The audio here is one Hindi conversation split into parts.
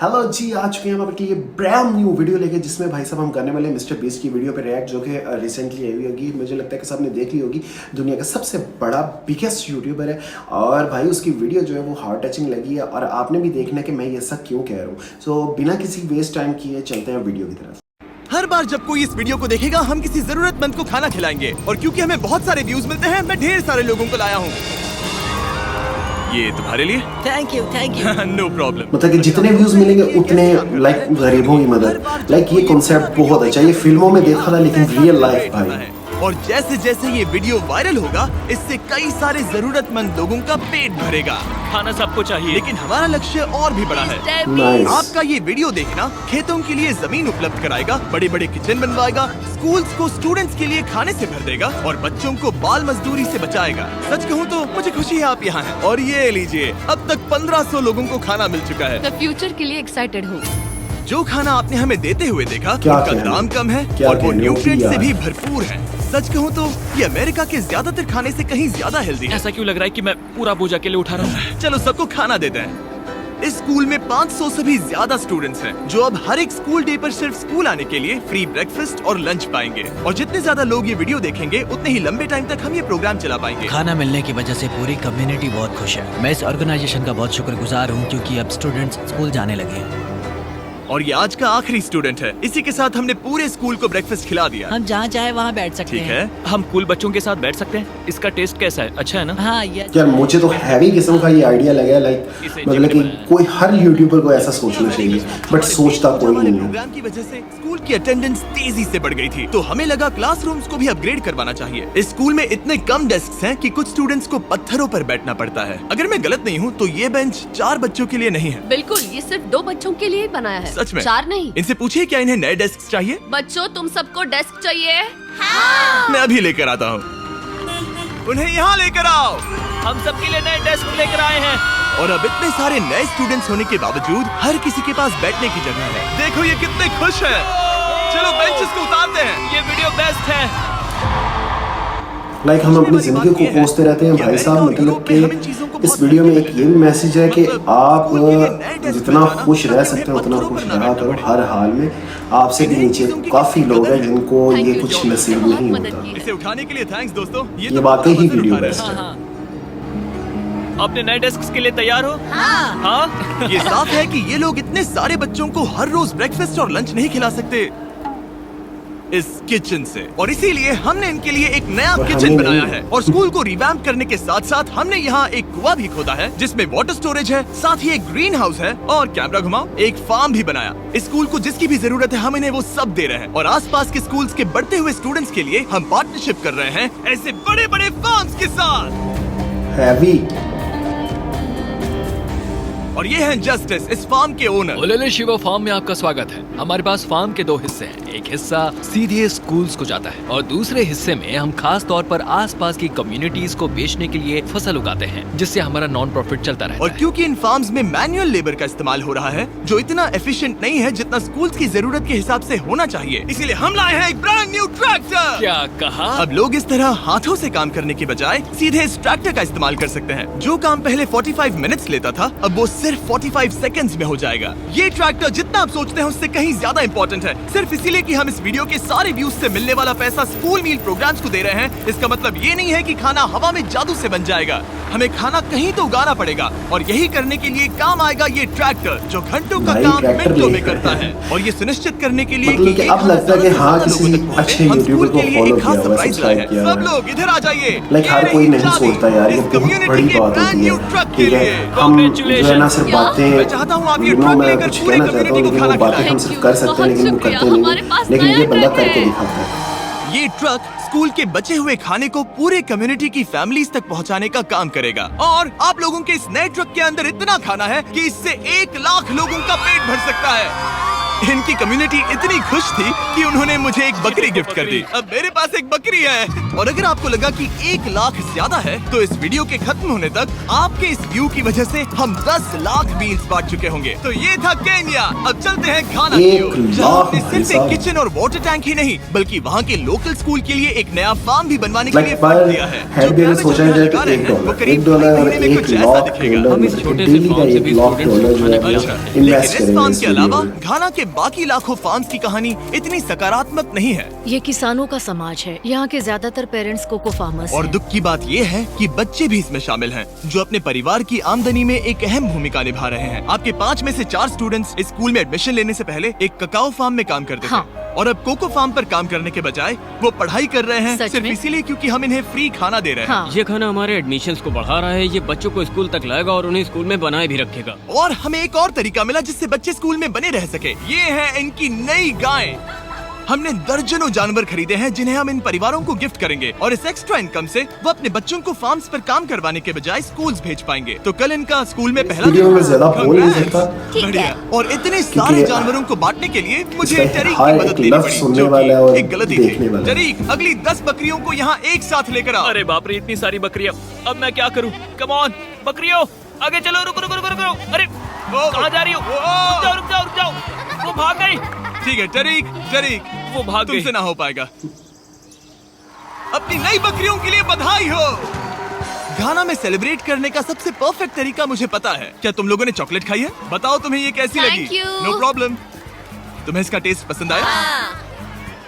हेलो जी, आ चुके हैं हम आपके लिए ब्रांड न्यू वीडियो लेके, जिसमें भाई साहब हम करने वाले हैं मिस्टर बीस्ट की वीडियो पे रिएक्ट, जो कि रिसेंटली आई हुई होगी। मुझे लगता है कि सबने देख ली होगी। दुनिया का सबसे बड़ा बिगेस्ट यूट्यूबर है और भाई उसकी वीडियो जो है वो हार्ट टचिंग लगी है और आपने भी देखना है कि मैं ये सब क्यों कह रहा हूँ। सो बिना किसी वेस्ट टाइम किए चलते हैं वीडियो की तरफ। हर बार जब कोई इस वीडियो को देखेगा हम किसी जरूरतमंद को खाना खिलाएंगे और क्योंकि हमें बहुत सारे व्यूज मिलते हैं मैं ढेर सारे लोगों को लाया हूँ। ये तुम्हारे लिए। Thank you know problem. मतलब कि जितने व्यूज मिलेंगे उतने लाइक गरीबों की मदद, लाइक ये कॉन्सेप्ट बहुत अच्छा है। ये फिल्मों में देखा था लेकिन रियल लाइफ भाई। और जैसे जैसे ये वीडियो वायरल होगा इससे कई सारे जरूरतमंद लोगों का पेट भरेगा। खाना सबको चाहिए, लेकिन हमारा लक्ष्य और भी बड़ा है। Nice. आपका ये वीडियो देखना खेतों के लिए जमीन उपलब्ध कराएगा, बड़े बड़े किचन बनवाएगा, स्कूल्स को स्टूडेंट्स के लिए खाने से भर देगा और बच्चों को बाल मजदूरी से बचाएगा। सच कहूँ तो मुझे खुशी है आप यहाँ हैं। और ये लीजिए, अब तक 1500 लोगों को खाना मिल चुका है। मैं फ्यूचर के लिए एक्साइटेड हूँ। जो खाना आपने हमें देते हुए देखा क्या उनका कहना? दाम कम है क्या और वो कहना? न्यूट्रिएंट से यार। भी भरपूर है। सच कहूँ तो ये अमेरिका के ज्यादातर खाने से कहीं ज्यादा हेल्दी है। ऐसा क्यों लग रहा है कि मैं पूरा बोझ अकेले उठा रहा हूँ? चलो सबको खाना देते हैं। इस स्कूल में 500 से भी ज्यादा स्टूडेंट्स हैं, जो अब हर एक स्कूल डे पर सिर्फ स्कूल आने के लिए फ्री ब्रेकफास्ट और लंच पाएंगे। और जितने ज्यादा लोग ये वीडियो देखेंगे उतने ही लंबे टाइम तक हम ये प्रोग्राम चला पाएंगे। खाना मिलने की वजह से पूरी कम्युनिटी बहुत खुश है। मैं इस ऑर्गेनाइजेशन का बहुत शुक्रगुजार हूँ क्योंकि अब स्टूडेंट्स स्कूल जाने लगे हैं। और ये आज का आखिरी स्टूडेंट है। इसी के साथ हमने पूरे स्कूल को ब्रेकफास्ट खिला दिया। हम जहाँ चाहे वहाँ बैठ सकते ठीक हैं। है। हम कूल बच्चों के साथ बैठ सकते हैं। इसका टेस्ट कैसा है? अच्छा है ना? हाँ ये यार मुझे तो हैवी किस्म का ये आइडिया लगा, लाइक मतलब कि कोई हर यूट्यूबर को ऐसा सोचना चाहिए, बट सोचता कोई नहीं है। प्रोग्राम की वजह से स्कूल की अटेंडेंस तेजी से बढ़ गई थी, तो हमें लगा क्लासरूम्स को भी अपग्रेड करवाना चाहिए। इस स्कूल में इतने कम डेस्क हैं कि कुछ स्टूडेंट्स को पत्थरों पर बैठना पड़ता है। अगर मैं गलत नहीं हूँ तो ये बेंच 4 बच्चों के लिए नहीं है। बिल्कुल, ये सिर्फ 2 बच्चों के लिए ही बनाया है। सच में? 4 नहीं। इनसे पूछिए क्या इन्हें नए डेस्क चाहिए। बच्चों, तुम सबको डेस्क चाहिए? मैं अभी लेकर आता हूँ। उन्हें यहाँ लेकर आओ। हम सबके लिए नए डेस्क लेकर आए हैं। और अब इतने सारे नए स्टूडेंट्स होने के बावजूद हर किसी के पास बैठने की जगह है। देखो ये कितने खुश हैं। चलो बेंचेस को उतारते हैं। ये वीडियो बेस्ट है। लाइक हम अपनी जिंदगी को कोसते रहते हैं भाई साहब। मतलब कि इस वीडियो में एक ये भी मैसेज है कि आप जितना खुश रह सकते हैं उतना खुश रहा करो हर हाल में। आपसे भी नीचे काफी लोग हैं जिनको ये कुछ नसीब नहीं होता। इसे उठाने के लिए थैंक्स दोस्तों। ये तो वाकई ही वजन वीडियो उठा रहे बेस्ट हैं। है। अपने नए डेस्क के लिए तैयार हो? हाँ। ये साफ है कि ये लोग इतने सारे बच्चों को हर रोज ब्रेकफास्ट और लंच नहीं खिला सकते इस किचन से, और इसीलिए हमने इनके लिए एक नया किचन बनाया है। और स्कूल को रिवैम्प करने के साथ साथ हमने यहाँ एक कुआं भी खोदा है जिसमें वाटर स्टोरेज है, साथ ही एक ग्रीन हाउस है और कैमरा घुमाओ एक फार्म भी बनाया। इस स्कूल को जिसकी भी जरूरत है हम इन्हें वो सब दे रहे हैं। और आसपास के स्कूल्स के बढ़ते हुए स्टूडेंट्स के लिए हम पार्टनरशिप कर रहे हैं ऐसे बड़े बड़े फार्म्स के साथ। हैवी। और ये हैं जस्टिस, इस फार्म के ओनर। ओलेले शिवा फार्म में आपका स्वागत है। हमारे पास फार्म के 2 हिस्से हैं। एक हिस्सा सीधे स्कूल्स को जाता है और दूसरे हिस्से में हम खास तौर पर आसपास की कम्युनिटीज को बेचने के लिए फसल उगाते हैं, जिससे हमारा नॉन प्रॉफिट चलता रहता और है। क्योंकि इन फार्म्स में मैनुअल लेबर का इस्तेमाल हो रहा है जो इतना एफिशिएंट नहीं है जितना स्कूल्स की जरूरत के हिसाब से होना चाहिए, इसीलिए हम लाए हैं एक ब्रांड न्यू ट्रैक्टर। क्या कहा? अब लोग इस तरह हाथों से काम करने की बजाय सीधे इस ट्रैक्टर का इस्तेमाल कर सकते हैं। जो काम पहले 45 मिनट्स लेता था अब वो सिर्फ 45 सेकंड्स में हो जाएगा। ये ट्रैक्टर जितना आप सोचते हैं उससे कहीं ज्यादा इंपॉर्टेंट है। सिर्फ इसीलिए कि हम इस वीडियो के सारे व्यूज से मिलने वाला पैसा स्कूल मील प्रोग्राम्स को दे रहे हैं, इसका मतलब ये नहीं है कि खाना हवा में जादू से बन जाएगा। हमें खाना कहीं तो उगाना पड़ेगा और यही करने के लिए काम आएगा ये ट्रैक्टर जो घंटों का भाई, काम ट्रैक्टर मिनटों में लेकर करता है। है। और ये सुनिश्चित करने के लिए मतलब कि ये अब खाना लगता है कि ज्यादा हाँ, से किसी ज्यादा लोगों तक अच्छे पहुंचे। हम यूट्यूबर स्कूल को के लिए फॉलो एक खास किया हुआ है, सरप्राइज लाए सब्सक्राइब हैं। किया हुआ सब है। लोग इधर आ जाइए। लाइक हर कोई नहीं सोचता यार, ये बहुत बड़ी बात होती है। ठीक है, हम जो है ना सिर्फ मैं चाहता हूँ आप ये बातें ट्रक मैं लेकर कुछ पूरे कहना चाहता हूँ कम्युनिटी को लेकिन खाना वो बातें हम खिलाएं। सिर्फ कर सकते हैं लेकिन वो बहुत करते शुक्रिया, हमारे नहीं। पास लेकिन नया ये बंदा ट्रक करके है। दिखाता है। ये ट्रक स्कूल के बचे हुए खाने को पूरे कम्युनिटी की फैमिलीज तक पहुंचाने का काम करेगा। और आप लोगों के इस नए ट्रक के अंदर इतना खाना है कि इससे 1 लाख लोगों का पेट भर सकता है। इनकी कम्युनिटी इतनी खुश थी कि उन्होंने मुझे एक बकरी गिफ्ट कर दी। अब मेरे पास एक बकरी है। और अगर आपको लगा कि 1 लाख ज्यादा है, तो इस वीडियो के खत्म होने तक आपके इस व्यू की वजह से हम 10 लाख मील्स बांट चुके होंगे। तो ये था केन्या। अब चलते हैं घाना की ओर, जहाँ हमने सिर्फ एक किचन और वाटर टैंक ही नहीं, बल्कि वहाँ के लोकल स्कूल के लिए एक नया फार्म भी बनवाने के लिए फंड दिया है। जो हेड सोचा जाए तो $1 और $1 लाख हम इस छोटे से फॉर्म से भी $1 जो है लेकिन इन्वेस्ट इस फार्म के करेंगे। अलावा घाना के बाकी लाखों फार्म्स की कहानी इतनी सकारात्मक नहीं है। ये किसानों का समाज है। यहाँ के ज्यादातर पेरेंट्स कोको फार्मर्स और हैं। दुख की बात ये है कि बच्चे भी इसमें शामिल हैं, जो अपने परिवार की आमदनी में एक अहम भूमिका निभा रहे हैं। आपके 5 में से 4 स्टूडेंट्स इस स्कूल में एडमिशन लेने से पहले एक ककाओ फार्म में काम करते हाँ। थे, और अब कोको फार्म पर काम करने के बजाय वो पढ़ाई कर रहे हैं, सच सिर्फ में? इसीलिए क्योंकि हम इन्हें फ्री खाना दे रहे हैं। हाँ। ये खाना हमारे एडमिशन्स को बढ़ा रहा है, ये बच्चों को स्कूल तक लाएगा और उन्हें स्कूल में बनाए भी रखेगा। और हमें एक और तरीका मिला जिससे बच्चे स्कूल में बने रह सके। ये है इनकी नई गाय। हमने दर्जनों जानवर खरीदे हैं जिन्हें हम इन परिवारों को गिफ्ट करेंगे, और इस एक्स्ट्रा इनकम से वो अपने बच्चों को फार्म्स पर काम करवाने के बजाय स्कूल्स भेज पाएंगे। तो कल इनका स्कूल में पहला वीडियो दिन में ज्यादा बोल नहीं Congrats! सकता। बढ़िया। और इतने सारे क्योंकि जानवरों को बांटने के लिए मुझे इसका टरीक हाय की मदद एक लेनी लफ्ज़ पड़ी, सुनने जो वाला है और कि एक गलती देखने थी। वाला है। टरीक, अगली 10 बकरियों को यहाँ एक साथ लेकर आओ। अरे बाप रे, इतनी सारी बकरियां, अब मैं क्या करूं? कम ऑन बकरियों, आगे चलो। रुको रुको रुको रुको। अरे कहाँ जा रही हो? रुक जाओ रुक जाओ रुक जाओ। वो भाग गई। ठीक है टरीक, टरीक वो भाग गई। तुमसे ना हो पाएगा। अपनी नई बकरियों के लिए बधाई हो। घाना में सेलिब्रेट करने का सबसे परफेक्ट तरीका मुझे पता है। क्या तुम लोगों ने चॉकलेट खाई है? बताओ तुम्हें ये कैसी Thank लगी? you. No problem. तुम्हें इसका टेस्ट पसंद आया?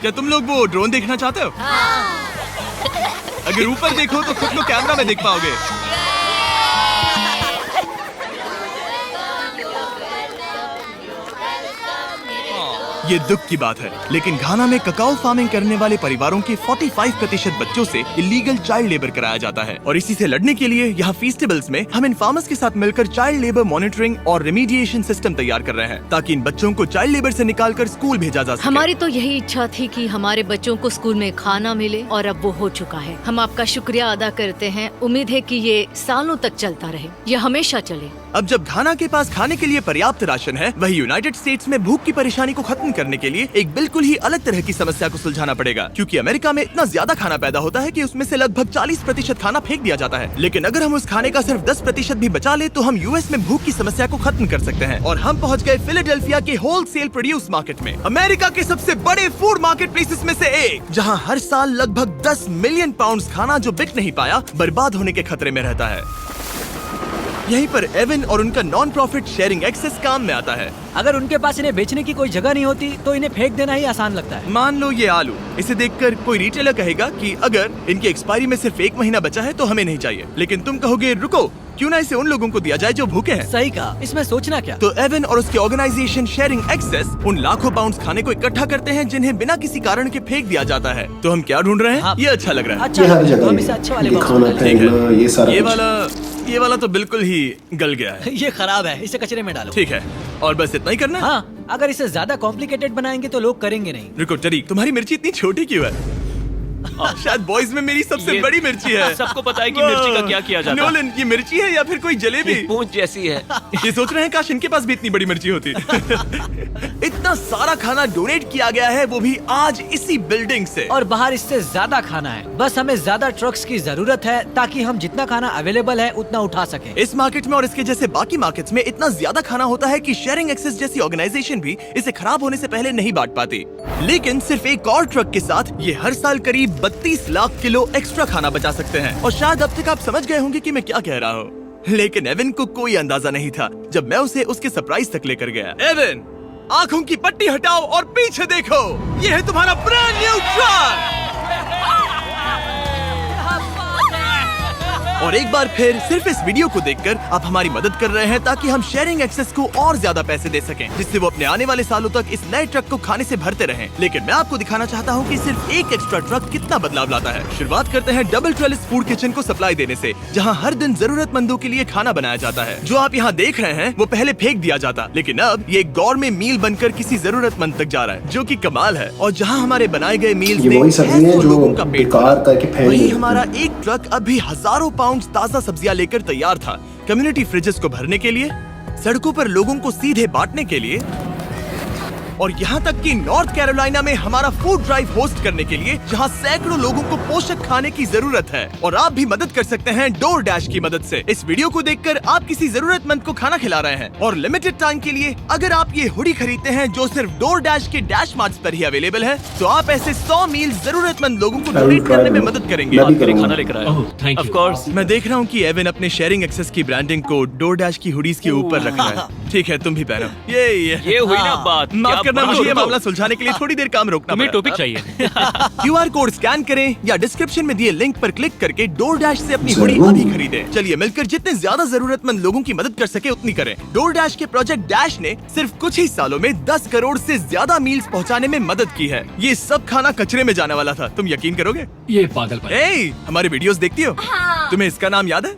क्या तुम लोग वो ड्रोन देखना चाहते हो? अगर ऊपर देखो तो खुद को कैमरा में देख पाओगे। ये दुख की बात है, लेकिन घाना में ककाओ फार्मिंग करने वाले परिवारों के 45% बच्चों से इलीगल चाइल्ड लेबर कराया जाता है, और इसी से लड़ने के लिए यहाँ फेस्टिवल्स में हम इन फार्मर्स के साथ मिलकर चाइल्ड लेबर मॉनिटरिंग और रेमीडिएशन सिस्टम तैयार कर रहे हैं, ताकि इन बच्चों को चाइल्ड लेबर से निकालकर स्कूल भेजा जा सके। हमारी तो यही इच्छा थी कि हमारे बच्चों को स्कूल में खाना मिले, और अब वो हो चुका है। हम आपका शुक्रिया अदा करते हैं। उम्मीद है कि ये सालों तक चलता रहे, ये हमेशा चले। अब जब घाना के पास खाने के लिए पर्याप्त राशन है, वही यूनाइटेड स्टेट्स में भूख की परेशानी को खत्म करने के लिए एक बिल्कुल ही अलग तरह की समस्या को सुलझाना पड़ेगा, क्योंकि अमेरिका में इतना ज्यादा खाना पैदा होता है कि उसमें से लगभग 40% खाना फेंक दिया जाता है। लेकिन अगर हम उस खाने का सिर्फ 10% भी बचा ले, तो हम यूएस में भूख की समस्या को खत्म कर सकते हैं। और हम पहुंच गए फिलाडेल्फिया के होलसेल प्रोड्यूस मार्केट में, अमेरिका के सबसे बड़े फूड मार्केट प्लेसेस में से एक, जहां हर साल लगभग 10 मिलियन पाउंड खाना जो बिक नहीं पाया, बर्बाद होने के खतरे में रहता है। यहीं पर एवन और उनका नॉन प्रॉफिट शेयरिंग एक्सेस काम में आता है। अगर उनके पास इन्हें बेचने की कोई जगह नहीं होती तो इन्हें फेंक देना ही आसान लगता है। मान लो ये आलू, इसे देखकर कोई रिटेलर कहेगा कि अगर इनकी एक्सपायरी में सिर्फ 1 महीना बचा है तो हमें नहीं चाहिए, लेकिन तुम कहोगे रुको, क्यों ना इसे उन लोगों को दिया जाए जो भूखे हैं। सही कहा, इसमें सोचना क्या। तो एवन और उसके ऑर्गेनाइजेशन शेयरिंग एक्सेस उन लाखों पाउंड्स खाने को इकट्ठा करते हैं जिन्हें बिना किसी कारण के फेंक दिया जाता है। तो हम क्या ढूंढ रहे हैं? हाँ। ये अच्छा लग रहा है। अच्छा, ये हर तो जगह हम है। इसे अच्छे वाले ये बॉक्स में खाना डालेंगे। फेंकना, ये सारा ये वाला तो बिल्कुल ही गल गया है। ये खराब है, इसे कचरे में डालो। ठीक है, और बस इतना ही करना है? हाँ, अगर इसे ज्यादा कॉम्प्लिकेटेड बनाएंगे तो लोग करेंगे नहीं। रुको टरीक, तुम्हारी मिर्ची इतनी छोटी क्यों है? शायद बॉयज में मेरी सबसे ये बड़ी मिर्ची है। सबको पता है कि मिर्ची का क्या किया जाता है। नोलन, ये मिर्ची है या फिर कोई जलेबी? पूंछ जैसी है। ये सोच रहे हैं काश इनके पास भी इतनी बड़ी मिर्ची होती। इतना सारा खाना डोनेट किया गया है, वो भी आज इसी बिल्डिंग से। और बाहर इससे ज्यादा खाना है। बस हमें ज्यादा ट्रक्स की जरूरत है ताकि हम जितना खाना अवेलेबल है उतना उठा सके। इस मार्केट में और इसके जैसे बाकी मार्केट्स में इतना ज्यादा खाना होता है कि शेयरिंग एक्सेस जैसी ऑर्गेनाइजेशन भी इसे खराब होने से पहले नहीं बांट पाती। लेकिन सिर्फ एक और ट्रक के साथ ये हर साल करीब 32 लाख किलो एक्स्ट्रा खाना बचा सकते हैं। और शायद अब तक आप समझ गए होंगे कि मैं क्या कह रहा हूँ, लेकिन एवन को कोई अंदाजा नहीं था जब मैं उसे उसके सरप्राइज तक लेकर गया। एवन, आंखों की पट्टी हटाओ और पीछे देखो, ये है तुम्हारा ब्रांड न्यू ट्रक। और एक बार फिर सिर्फ इस वीडियो को देखकर आप हमारी मदद कर रहे हैं ताकि हम शेयरिंग एक्सेस को और ज्यादा पैसे दे सकें, जिससे वो अपने आने वाले सालों तक इस नए ट्रक को खाने से भरते रहें। लेकिन मैं आपको दिखाना चाहता हूँ कि सिर्फ एक एक्स्ट्रा ट्रक कितना बदलाव लाता है। शुरुआत करते हैं डबल ट्रेलिस फूड किचन को सप्लाई देने से, जहाँ हर दिन जरूरतमंदों के लिए खाना बनाया जाता है। जो आप यहाँ देख रहे हैं वो पहले फेंक दिया जाता, लेकिन अब ये एक गौरमेट मील बनकर किसी जरूरतमंद तक जा रहा है, जो की कमाल है। और जहाँ हमारे बनाए गए मील ये वही सब्जी है जो बेकार करके फेंक वही देते हैं। हमारा एक ट्रक अभी हजारों पाउंड ताजा सब्जियां लेकर तैयार था, कम्युनिटी फ्रिजेस को भरने के लिए, सड़कों पर लोगों को सीधे बांटने के लिए, और यहाँ तक कि नॉर्थ कैरोलिना में हमारा फूड ड्राइव होस्ट करने के लिए, जहाँ सैकड़ों लोगों को पोषक खाने की जरूरत है। और आप भी मदद कर सकते हैं डोर डैश की मदद से। इस वीडियो को देखकर आप किसी जरूरतमंद को खाना खिला रहे हैं और लिमिटेड टाइम के लिए अगर आप ये हुडी खरीदते हैं जो सिर्फ डोर डैश के डैश मार्ट्स पर ही अवेलेबल है, तो आप ऐसे 100 मील जरूरतमंद लोगों को डोनेट करने में मदद करेंगे। मैं भी मेरे करूंगा। खाना लेकर आया। Oh thank of you. Course. मैं देख रहा हूँ कि एवन अपने शेयरिंग एक्सेस की ब्रांडिंग को डोर डैश की हुडीज के ऊपर रख रहा है। ठीक है, तुम भी पहनो। ये हुई ना बात। माफ क्या करना, बात- मुझे ये मामला सुलझाने के लिए थोड़ी देर काम रोकना तुम्हें पड़ा। टॉपिक चाहिए। QR कोड स्कैन करें या डिस्क्रिप्शन में दिए लिंक पर क्लिक करके डोर डैश से अपनी जरूर। हुडी अभी खरीदें। चलिए मिलकर जितने ज्यादा जरूरतमंद लोगों की मदद कर सके उतनी करें। डोर डैश के प्रोजेक्ट डैश ने सिर्फ कुछ ही सालों में 10 करोड़ से ज्यादा मील्स पहुंचाने में मदद की है। ये सब खाना कचरे में जाने वाला था, तुम यकीन करोगे? ये पागलपन। ए, हमारे वीडियोस देखती हो? हाँ। तुम्हें इसका नाम याद है?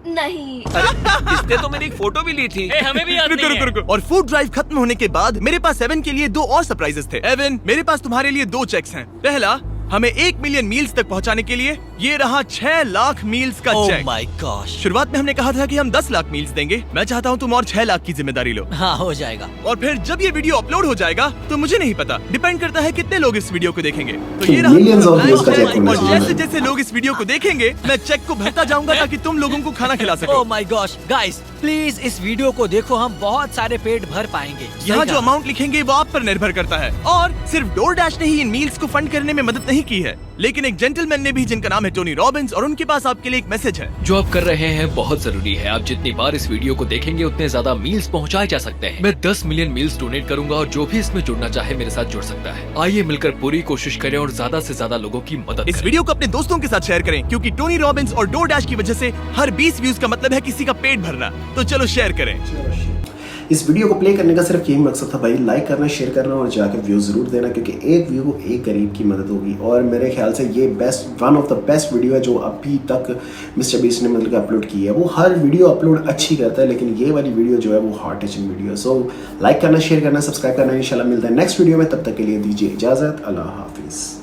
नहीं। इसने तो मेरी एक फोटो भी ली थी। ए, हमें भी याद रुको नहीं रुको है। रुको। और फूड ड्राइव खत्म होने के बाद मेरे पास एवन के लिए 2 और सरप्राइजेस थे। एवन, मेरे पास तुम्हारे लिए 2 चेक्स हैं। पहला, हमें 1 मिलियन मील्स तक पहुंचाने के लिए ये रहा 6 लाख मील्स का ओह चेक। My gosh. शुरुआत में हमने कहा था कि हम 10 लाख मील्स देंगे। मैं चाहता हूँ तुम और 6 लाख की जिम्मेदारी लो। हाँ हो जाएगा। और फिर जब ये वीडियो अपलोड हो जाएगा तो मुझे नहीं पता, डिपेंड करता है कितने लोग इस वीडियो को देखेंगे। तो तो ये रहा millions of तुम्हारा views का blank check check। होना और चाहिए। जैसे जैसे लोग इस वीडियो को देखेंगे मैं चेक को भरता जाऊंगा ताकि तुम लोगों को खाना खिला सको। Oh my gosh guys, please इस वीडियो को देखो, हम बहुत सारे पेट भर पाएंगे। यहाँ सही जो कहा। अमाउंट लिखेंगे वो आप पर निर्भर करता है। और सिर्फ डोर डैश ने ही इन मील्स को फंड करने में मदद नहीं की है, लेकिन एक जेंटलमैन ने भी, जिनका नाम है टोनी रॉबिन्स, और उनके पास आपके लिए एक मैसेज है। जो आप कर रहे हैं बहुत जरूरी है। आप जितनी बार इस वीडियो को देखेंगे उतने ज्यादा मील्स पहुंचाए जा सकते हैं। मैं 10 मिलियन मील्स डोनेट करूंगा और जो भी इसमें जुड़ना चाहे मेरे साथ जुड़ सकता है। आइए मिलकर पूरी कोशिश करें और ज्यादा से ज्यादा लोगों की मदद इस करें। वीडियो को अपने दोस्तों के साथ शेयर करें, क्योंकि टोनी रॉबिन्स और डोर डैश की वजह से हर 20 व्यूज का मतलब है किसी का पेट भरना। तो चलो शेयर करें। इस वीडियो को प्ले करने का सिर्फ यही मकसद था भाई, लाइक करना, शेयर करना और जाके व्यू जरूर देना, क्योंकि एक व्यू को एक गरीब की मदद होगी। और मेरे ख्याल से ये one of the best video है जो अभी तक मिस्टर बीस्ट ने मतलब अपलोड की है। वो हर वीडियो अपलोड अच्छी करता है, लेकिन ये वाली वीडियो जो है वो हार्ट टचिंग वीडियो है। सो लाइक करना, शेयर करना, सब्सक्राइब करना। इंशाल्लाह मिलता है नेक्स्ट वीडियो में, तब तक के लिए दीजिए इजाजत। अल्लाह हाफिज।